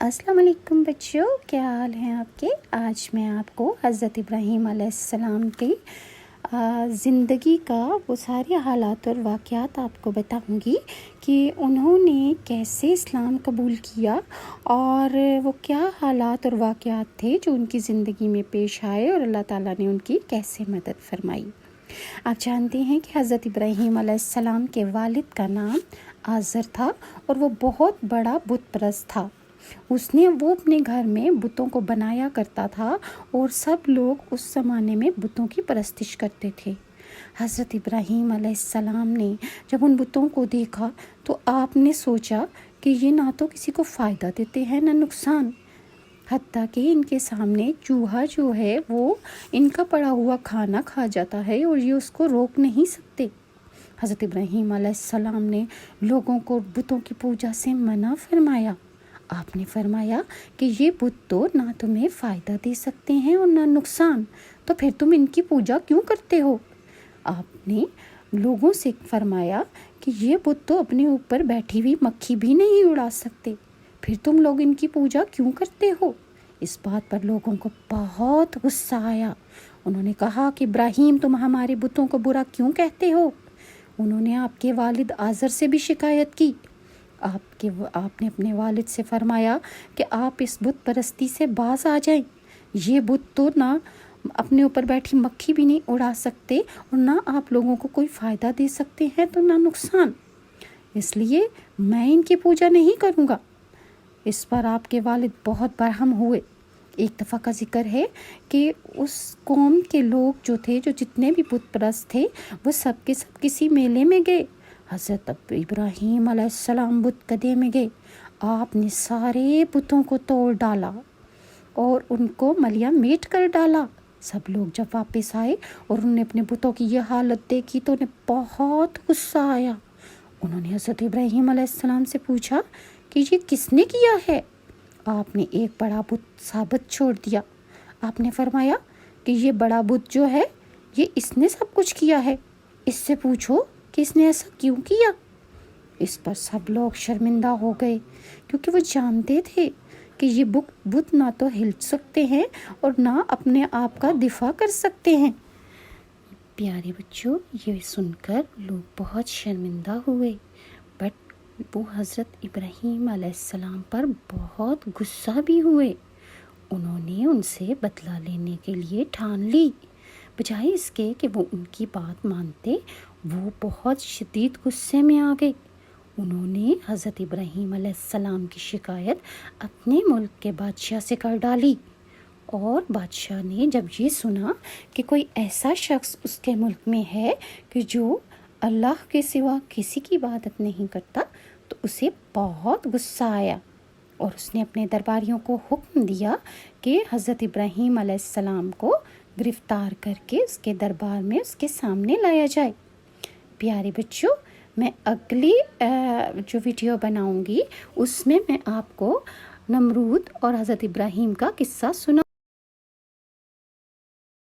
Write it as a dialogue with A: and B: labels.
A: السلام علیکم بچوں، کیا حال ہیں آپ کے؟ آج میں آپ کو حضرت ابراہیم علیہ السلام کی زندگی کا وہ سارے حالات اور واقعات آپ کو بتاؤں گی کہ انہوں نے کیسے اسلام قبول کیا اور وہ کیا حالات اور واقعات تھے جو ان کی زندگی میں پیش آئے اور اللہ تعالیٰ نے ان کی کیسے مدد فرمائی۔ آپ جانتے ہیں کہ حضرت ابراہیم علیہ السلام کے والد کا نام آزر تھا اور وہ بہت بڑا بت پرست تھا۔ وہ اپنے گھر میں بتوں کو بنایا کرتا تھا اور سب لوگ اس زمانے میں بتوں کی پرستش کرتے تھے۔ حضرت ابراہیم علیہ السلام نے جب ان بتوں کو دیکھا تو آپ نے سوچا کہ یہ نہ تو کسی کو فائدہ دیتے ہیں نہ نقصان، حتیٰ کہ ان کے سامنے چوہا جو ہے وہ ان کا پڑا ہوا کھانا کھا جاتا ہے اور یہ اس کو روک نہیں سکتے۔ حضرت ابراہیم علیہ السلام نے لوگوں کو بتوں کی پوجا سے منع فرمایا۔ آپ نے فرمایا کہ یہ بت تو نہ تمہیں فائدہ دے سکتے ہیں اور نہ نقصان، تو پھر تم ان کی پوجا کیوں کرتے ہو؟ آپ نے لوگوں سے فرمایا کہ یہ بت تو اپنے اوپر بیٹھی ہوئی مکھی بھی نہیں اڑا سکتے، پھر تم لوگ ان کی پوجا کیوں کرتے ہو؟ اس بات پر لوگوں کو بہت غصہ آیا۔ انہوں نے کہا کہ ابراہیم، تم ہمارے بتوں کو برا کیوں کہتے ہو؟ انہوں نے آپ کے والد آزر سے بھی شکایت کی۔ آپ نے اپنے والد سے فرمایا کہ آپ اس بت پرستی سے باز آ جائیں۔ یہ بت تو نہ اپنے اوپر بیٹھی مکھی بھی نہیں اڑا سکتے اور نہ آپ لوگوں کو کوئی فائدہ دے سکتے ہیں تو نہ نقصان، اس لیے میں ان کی پوجا نہیں کروں گا۔ اس پر آپ کے والد بہت برہم ہوئے۔ ایک دفعہ کا ذکر ہے کہ اس قوم کے لوگ جو تھے، جو جتنے بھی بت پرست تھے، وہ سب کے سب کسی میلے میں گئے۔ حضرت ابراہیم علیہ السلام بت کدے میں گئے۔ آپ نے سارے بتوں کو توڑ ڈالا اور ان کو ملیا میٹ کر ڈالا۔ سب لوگ جب واپس آئے اور انہوں نے اپنے بتوں کی یہ حالت دیکھی تو انہیں بہت غصہ آیا۔ انہوں نے حضرت ابراہیم علیہ السلام سے پوچھا کہ یہ کس نے کیا ہے؟ آپ نے ایک بڑا بت ثابت چھوڑ دیا۔ آپ نے فرمایا کہ یہ بڑا بت جو ہے یہ اس نے سب کچھ کیا ہے، اس سے پوچھو کہ اس نے ایسا کیوں کیا۔ اس پر سب لوگ شرمندہ ہو گئے کیونکہ وہ جانتے تھے کہ یہ بت نہ تو ہل سکتے ہیں اور نہ اپنے آپ کا دفاع کر سکتے ہیں۔ پیارے بچوں، یہ سن کر لوگ بہت شرمندہ ہوئے، بٹ وہ حضرت ابراہیم علیہ السلام پر بہت غصہ بھی ہوئے۔ انہوں نے ان سے بدلہ لینے کے لیے ٹھان لی۔ بجائے اس کے کہ وہ ان کی بات مانتے، وہ بہت شدید غصے میں آ گئے۔ انہوں نے حضرت ابراہیم علیہ السلام کی شکایت اپنے ملک کے بادشاہ سے کر ڈالی، اور بادشاہ نے جب یہ سنا کہ کوئی ایسا شخص اس کے ملک میں ہے کہ جو اللہ کے سوا کسی کی عبادت نہیں کرتا، تو اسے بہت غصہ آیا اور اس نے اپنے درباریوں کو حکم دیا کہ حضرت ابراہیم علیہ السلام کو گرفتار کر کے اس کے دربار میں اس کے سامنے لایا جائے۔ پیارے بچوں، میں اگلی جو ویڈیو بناؤں گی اس میں آپ کو نمرود اور حضرت ابراہیم کا قصہ سنا